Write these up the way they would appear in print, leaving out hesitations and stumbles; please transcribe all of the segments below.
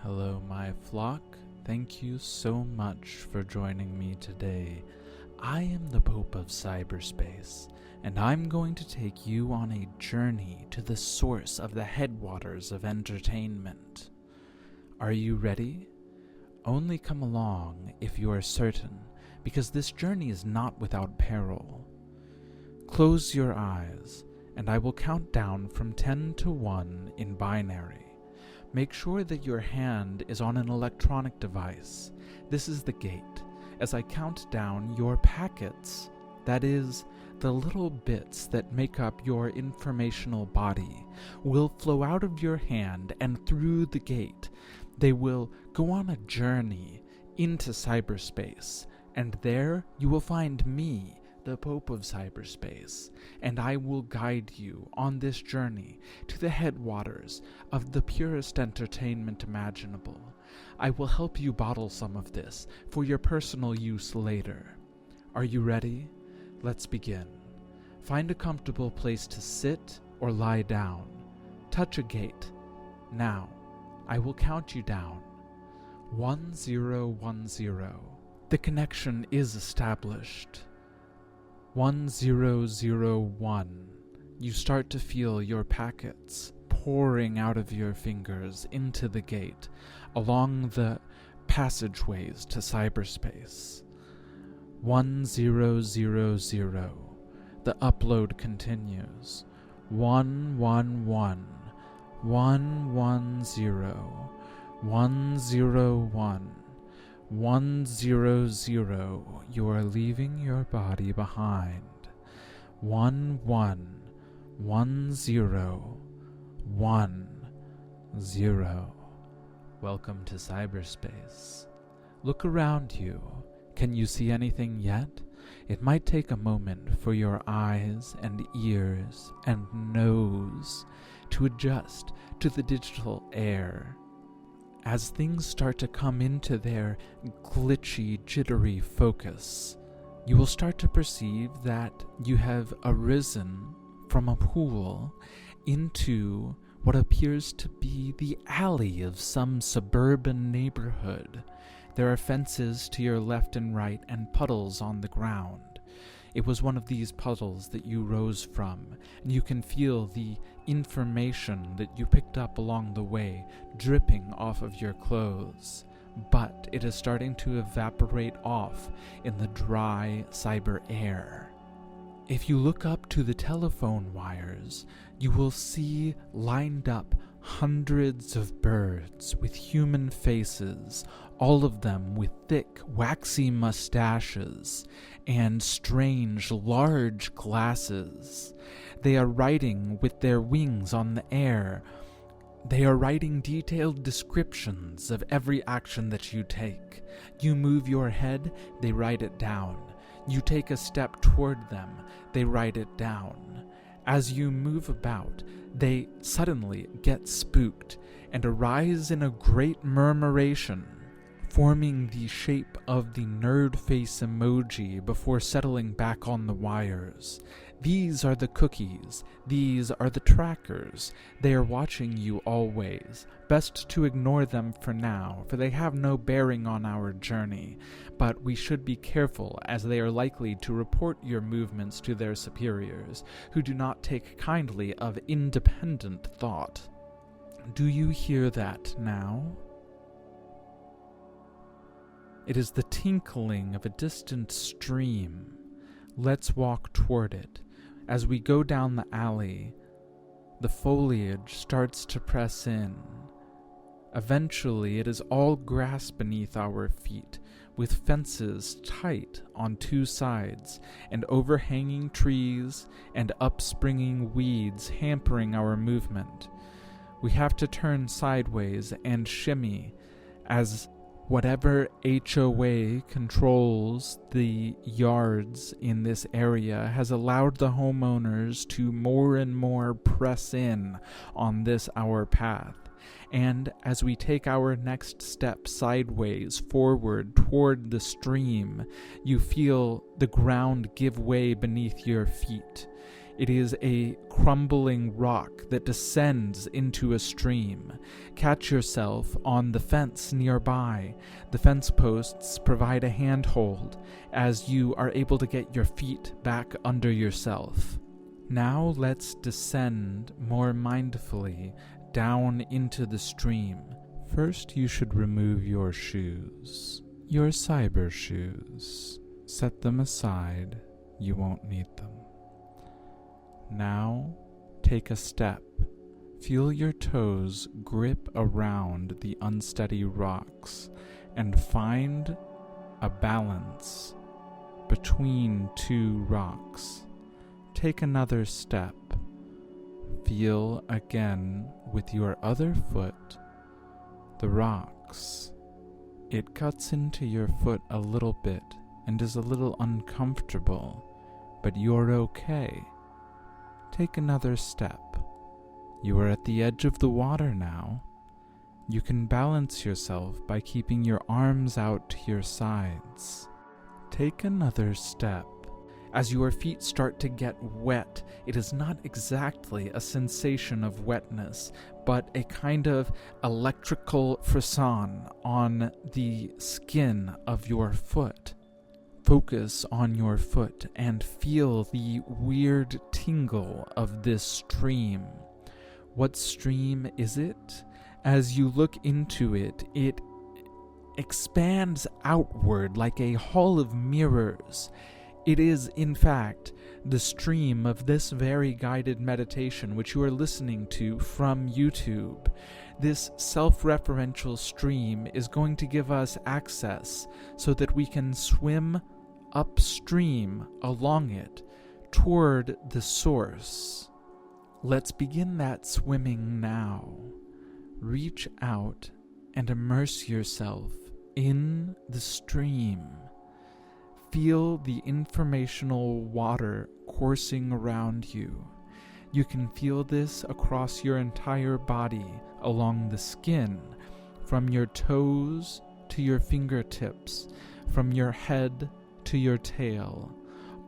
Hello, my flock. Thank you so much for joining me today. I am the Pope of Cyberspace, and I'm going to take you on a journey to the source of the headwaters of entertainment. Are you ready? Only come along if you are certain, because this journey is not without peril. Close your eyes, and I will count down from 10 to 1 in binary. Make sure that your hand is on an electronic device. This is the gate. As I count down, your packets, that is, the little bits that make up your informational body, will flow out of your hand and through the gate. They will go on a journey into cyberspace, and there you will find me, the Pope of Cyberspace, and I will guide you on this journey to the headwaters of the purest entertainment imaginable. I will help you bottle some of this for your personal use later. Are you ready? Let's begin. Find a comfortable place to sit or lie down. Touch a gate. Now, I will count you down. 1010. The connection is established. 1001. You start to feel your packets pouring out of your fingers into the gate along the passageways to cyberspace. 1000. The upload continues. 111. 110. 101. 100. You are leaving your body behind. 11. 10. Welcome to cyberspace. Look around you. Can you see anything yet? It might take a moment for your eyes and ears and nose to adjust to the digital air. As things start to come into their glitchy, jittery focus, you will start to perceive that you have arisen from a pool into what appears to be the alley of some suburban neighborhood. There are fences to your left and right and puddles on the ground. It was one of these puddles that you rose from, and you can feel the information that you picked up along the way dripping off of your clothes. But it is starting to evaporate off in the dry cyber air. If you look up to the telephone wires, you will see lined up hundreds of birds with human faces, all of them with thick, waxy mustaches and strange, large glasses. They are riding with their wings on the air. They are writing detailed descriptions of every action that you take. You move your head, they write it down. You take a step toward them, they write it down. As you move about, they suddenly get spooked and arise in a great murmuration, forming the shape of the nerd face emoji before settling back on the wires. These are the cookies. These are the trackers. They are watching you always. Best to ignore them for now, for they have no bearing on our journey. But we should be careful, as they are likely to report your movements to their superiors, who do not take kindly of independent thought. Do you hear that now? It is the tinkling of a distant stream. Let's walk toward it. As we go down the alley, the foliage starts to press in. Eventually, it is all grass beneath our feet, with fences tight on two sides, and overhanging trees and upspringing weeds hampering our movement. We have to turn sideways and shimmy as whatever HOA controls the yards in this area has allowed the homeowners to more and more press in on this our path. And as we take our next step sideways forward toward the stream, you feel the ground give way beneath your feet. It is a crumbling rock that descends into a stream. Catch yourself on the fence nearby. The fence posts provide a handhold as you are able to get your feet back under yourself. Now let's descend more mindfully down into the stream. First, you should remove your shoes. Your cyber shoes. Set them aside. You won't need them. Now, take a step. Feel your toes grip around the unsteady rocks and find a balance between two rocks. Take another step. Feel again with your other foot the rocks. It cuts into your foot a little bit and is a little uncomfortable, but you're okay. Take another step. You are at the edge of the water now. You can balance yourself by keeping your arms out to your sides. Take another step. As your feet start to get wet, it is not exactly a sensation of wetness, but a kind of electrical frisson on the skin of your foot. Focus on your foot and feel the weird tingle of this stream. What stream is it? As you look into it, it expands outward like a hall of mirrors. It is, in fact, the stream of this very guided meditation which you are listening to from YouTube. This self-referential stream is going to give us access so that we can swim upstream along it toward the source. Let's begin that swimming now. Reach out and immerse yourself in the stream. Feel the informational water coursing around you. You can feel this across your entire body, along the skin, from your toes to your fingertips, from your head to your tail.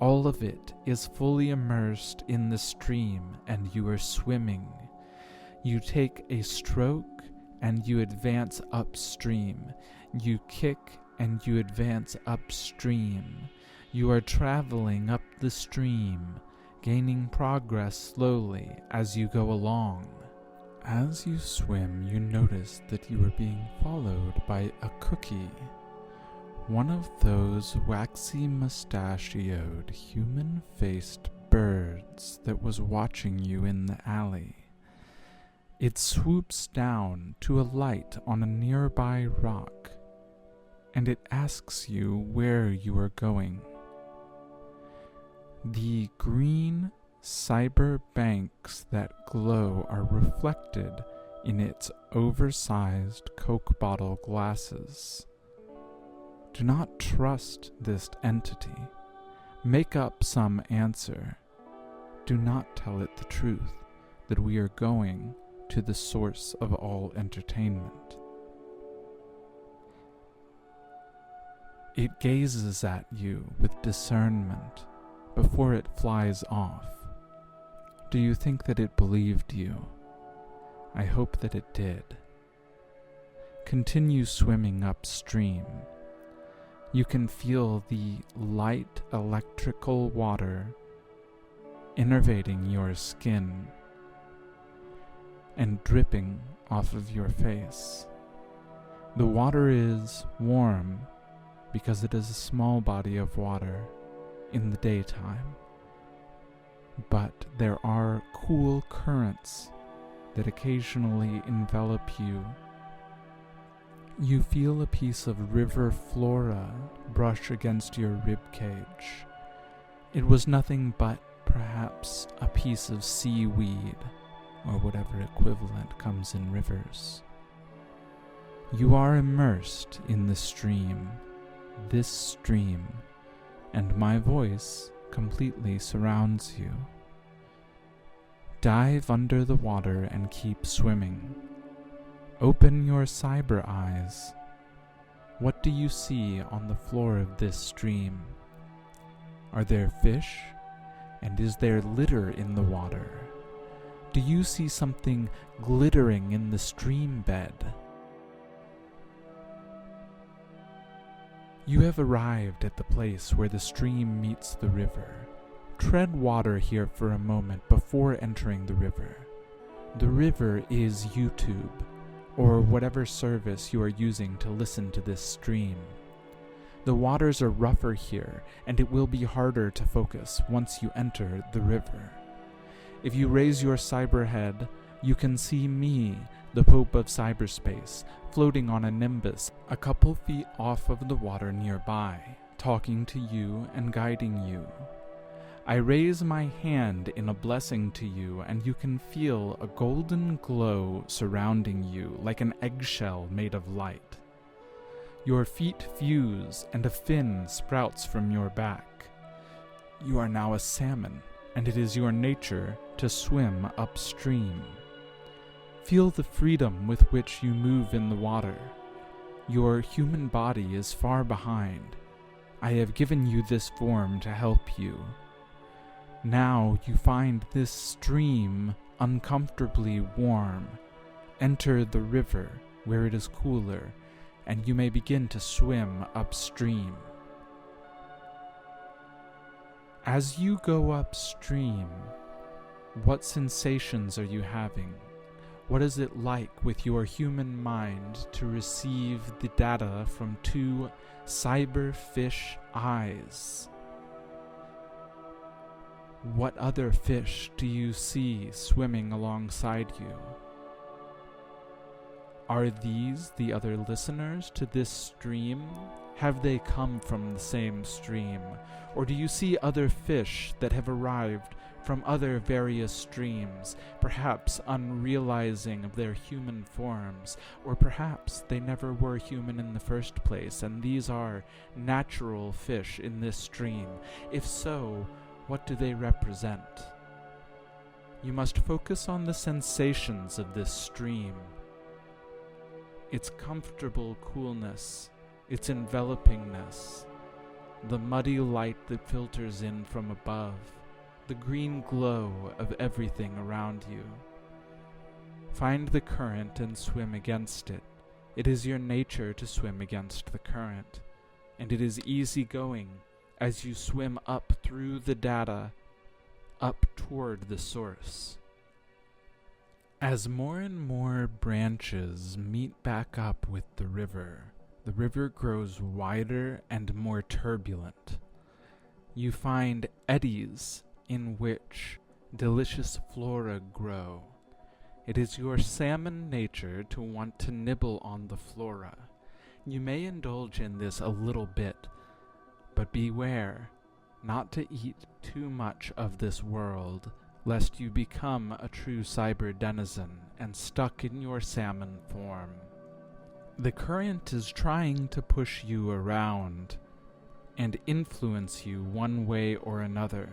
All of it is fully immersed in the stream, and you are swimming. You take a stroke and you advance upstream. You kick and you advance upstream. You are traveling up the stream, gaining progress slowly as you go along. As you swim, you notice that you are being followed by a cookie. One of those waxy mustachioed, human-faced birds that was watching you in the alley. It swoops down to alight on a nearby rock, and it asks you where you are going. The green cyber banks that glow are reflected in its oversized Coke bottle glasses. Do not trust this entity. Make up some answer. Do not tell it the truth that we are going to the source of all entertainment. It gazes at you with discernment before it flies off. Do you think that it believed you? I hope that it did. Continue swimming upstream. You can feel the light electrical water innervating your skin and dripping off of your face. The water is warm because it is a small body of water in the daytime, but there are cool currents that occasionally envelop you. You feel a piece of river flora brush against your rib cage. It was nothing but perhaps a piece of seaweed, or whatever equivalent comes in rivers. You are immersed in the stream, this stream, and my voice completely surrounds you. Dive under the water and keep swimming. Open your cyber eyes. What do you see on the floor of this stream? Are there fish? And is there litter in the water? Do you see something glittering in the stream bed? You have arrived at the place where the stream meets the river. Tread water here for a moment before entering the river. The river is YouTube, or whatever service you are using to listen to this stream. The waters are rougher here, and it will be harder to focus once you enter the river. If you raise your cyber head, you can see me, the Pope of Cyberspace, floating on a nimbus a couple feet off of the water nearby, talking to you and guiding you. I raise my hand in a blessing to you, and you can feel a golden glow surrounding you like an eggshell made of light. Your feet fuse, and a fin sprouts from your back. You are now a salmon, and it is your nature to swim upstream. Feel the freedom with which you move in the water. Your human body is far behind. I have given you this form to help you. Now you find this stream uncomfortably warm. Enter the river, where it is cooler, and you may begin to swim upstream. As you go upstream, what sensations are you having? What is it like with your human mind to receive the data from two cyberfish eyes? What other fish do you see swimming alongside you? Are these the other listeners to this stream? Have they come from the same stream? Or do you see other fish that have arrived from other various streams, perhaps unrealizing of their human forms, or perhaps they never were human in the first place, and these are natural fish in this stream? If so, what do they represent? You must focus on the sensations of this stream. Its comfortable coolness, its envelopingness, the muddy light that filters in from above, the green glow of everything around you. Find the current and swim against it. It is your nature to swim against the current, and it is easy going as you swim up through the data, up toward the source. As more and more branches meet back up with the river grows wider and more turbulent. You find eddies in which delicious flora grow. It is your salmon nature to want to nibble on the flora. You may indulge in this a little bit, but beware not to eat too much of this world, lest you become a true cyber denizen and stuck in your salmon form. The current is trying to push you around and influence you one way or another.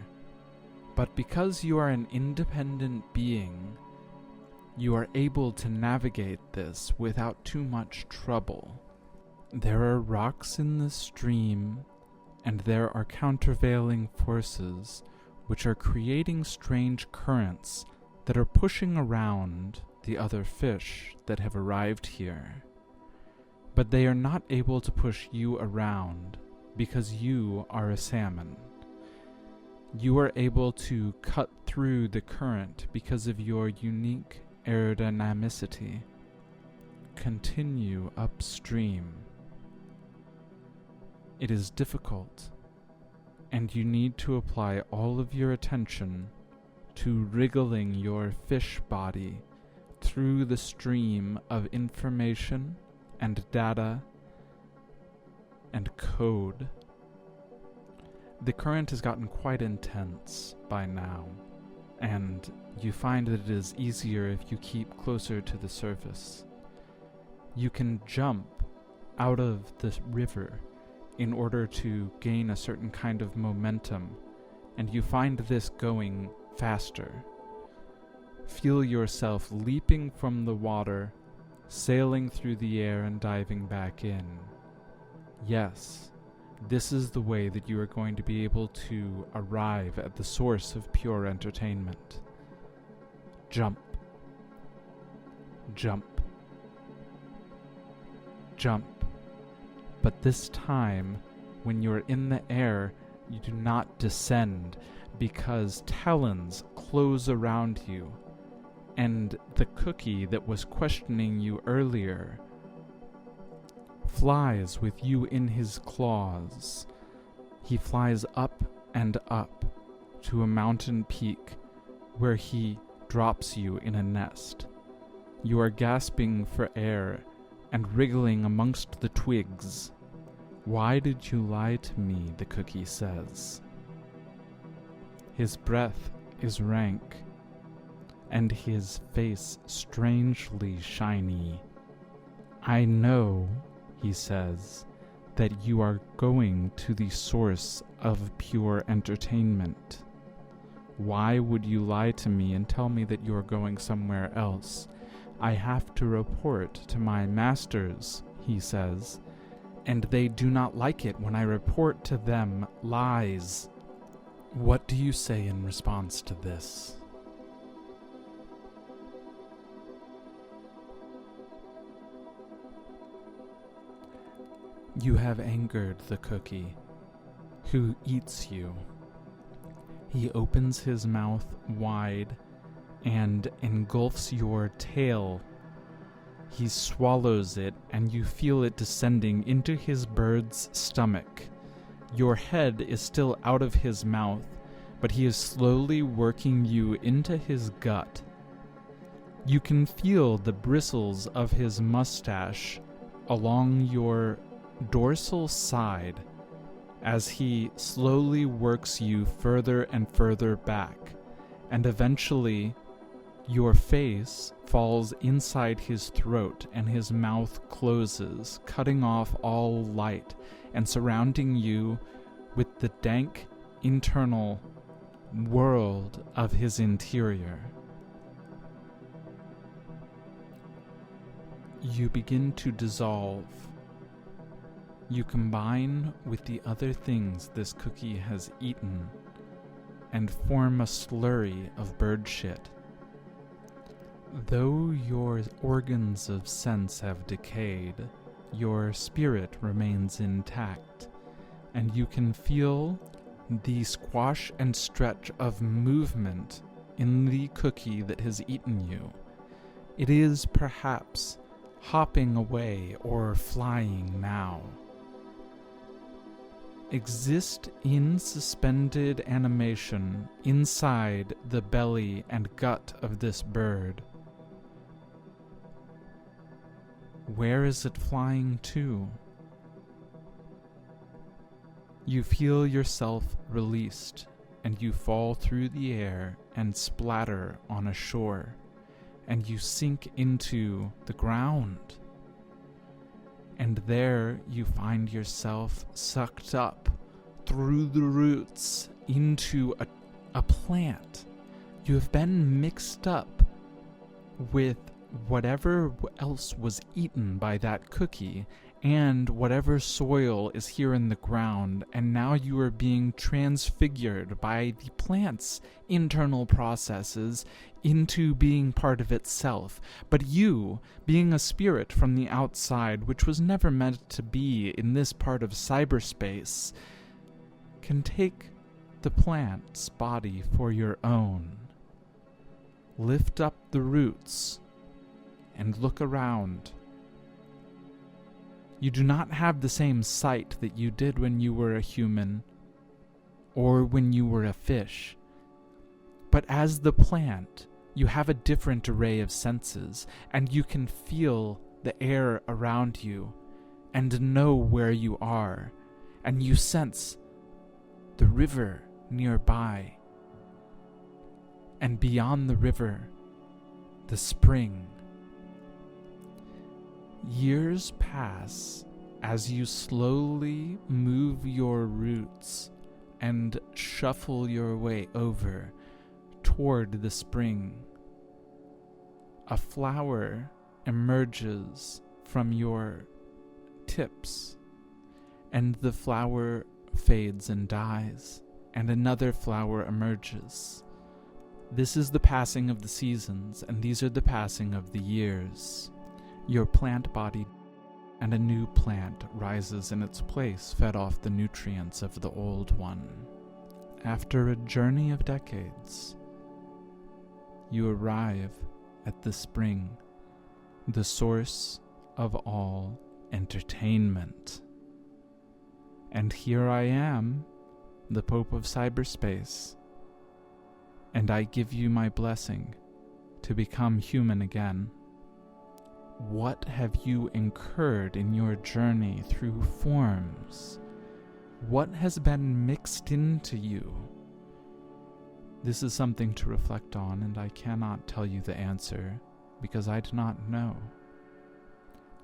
But because you are an independent being, you are able to navigate this without too much trouble. There are rocks in the stream, and there are countervailing forces which are creating strange currents that are pushing around the other fish that have arrived here. But they are not able to push you around because you are a salmon. You are able to cut through the current because of your unique aerodynamicity. Continue upstream. It is difficult, and you need to apply all of your attention to wriggling your fish body through the stream of information and data and code. The current has gotten quite intense by now, and you find that it is easier if you keep closer to the surface. You can jump out of the river in order to gain a certain kind of momentum, and you find this going faster. Feel yourself leaping from the water, sailing through the air and diving back in. Yes, This is the way that you are going to be able to arrive at the source of pure entertainment. Jump. Jump. Jump. But this time, when you're in the air, you do not descend, because talons close around you, and the cookie that was questioning you earlier flies with you in his claws. He flies up and up to a mountain peak where he drops you in a nest. You are gasping for air and wriggling amongst the twigs. "Why did you lie to me?" the cookie says. His breath is rank, and his face strangely shiny. "I know," he says, "that you are going to the source of pure entertainment. Why would you lie to me and tell me that you are going somewhere else? I have to report to my masters," he says, "and they do not like it when I report to them lies." What do you say in response to this? You have angered the cookie, who eats you. He opens his mouth wide and engulfs your tail. He swallows it, and you feel it descending into his bird's stomach. Your head is still out of his mouth, but he is slowly working you into his gut. You can feel the bristles of his mustache along your dorsal side as he slowly works you further and further back, and eventually your face falls inside his throat and his mouth closes, cutting off all light and surrounding you with the dank internal world of his interior. You begin to dissolve. You combine with the other things this cookie has eaten and form a slurry of bird shit. Though your organs of sense have decayed, your spirit remains intact, and you can feel the squash and stretch of movement in the cookie that has eaten you. It is perhaps hopping away or flying now. Exist in suspended animation inside the belly and gut of this bird. Where is it flying to? You feel yourself released, and you fall through the air and splatter on a shore, and you sink into the ground. And there you find yourself sucked up through the roots into a plant. You have been mixed up with whatever else was eaten by that cookie and whatever soil is here in the ground, and now you are being transfigured by the plant's internal processes into being part of itself. But you, being a spirit from the outside, which was never meant to be in this part of cyberspace, can take the plant's body for your own. Lift up the roots and look around. You do not have the same sight that you did when you were a human or when you were a fish. But as the plant, you have a different array of senses, and you can feel the air around you and know where you are, and you sense the river nearby, and beyond the river, the spring. Years pass as you slowly move your roots and shuffle your way over toward the spring. A flower emerges from your tips, and the flower fades and dies, and another flower emerges. This is the passing of the seasons, and these are the passing of the years. Your plant body and a new plant rises in its place, fed off the nutrients of the old one. After a journey of decades, you arrive at the spring, the source of all entertainment. And here I am, the Pope of Cyberspace, and I give you my blessing to become human again. What have you incurred in your journey through forms? What has been mixed into you? This is something to reflect on, and I cannot tell you the answer, because I do not know.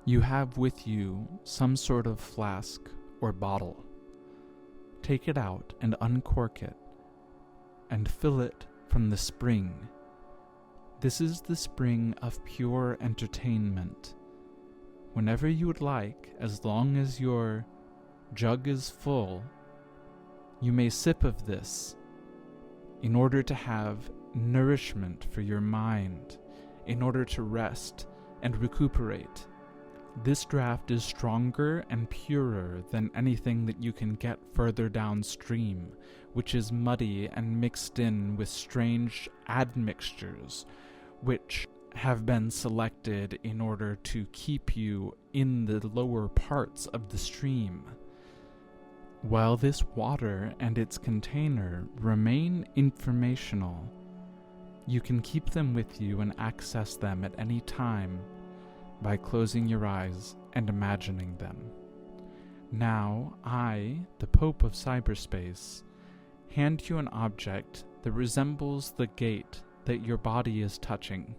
You have with you some sort of flask or bottle. Take it out and uncork it, and fill it from the spring. This is the spring of pure entertainment. Whenever you would like, as long as your jug is full, you may sip of this in order to have nourishment for your mind, in order to rest and recuperate. This draft is stronger and purer than anything that you can get further downstream, which is muddy and mixed in with strange admixtures, which have been selected in order to keep you in the lower parts of the stream. While this water and its container remain informational, you can keep them with you and access them at any time by closing your eyes and imagining them. Now, I, the Pope of Cyberspace, hand you an object that resembles the gate that your body is touching.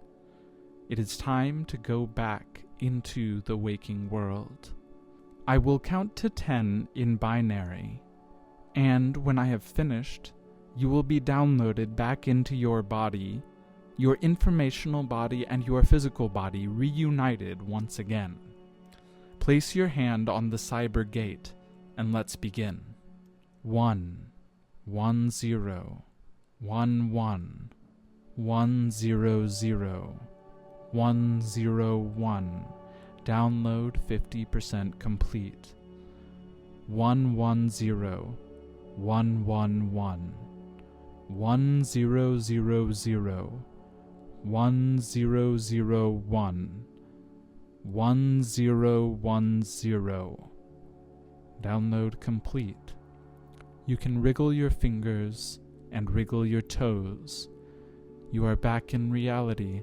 It is time to go back into the waking world. I will count to 10 in binary, and when I have finished, you will be downloaded back into your body, your informational body and your physical body reunited once again. Place your hand on the cyber gate, and let's begin. 1, 1, 0, 1, 1, 1, 0, 0, 1, 0, 1. Download 50% complete. 1, 1, 0, 1, 1, 1, 1, 0, 0, 0, 1, 0, 0, 1, 1, 0, 1, 0. Download complete. You can wriggle your fingers and wriggle your toes. You are back in reality,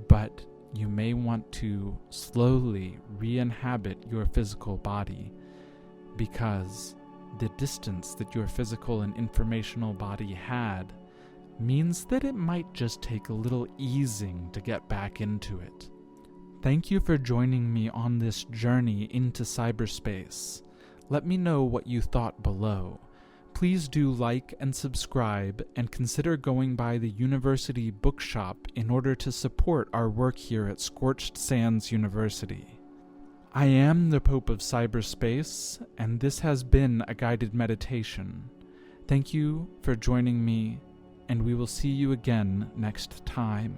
but you may want to slowly re-inhabit your physical body, because the distance that your physical and informational body had means that it might just take a little easing to get back into it. Thank you for joining me on this journey into cyberspace. Let me know what you thought below. Please do like and subscribe, and consider going by the university bookshop in order to support our work here at Scorched Sands University. I am the Pope of Cyberspace, and this has been a guided meditation. Thank you for joining me, and we will see you again next time.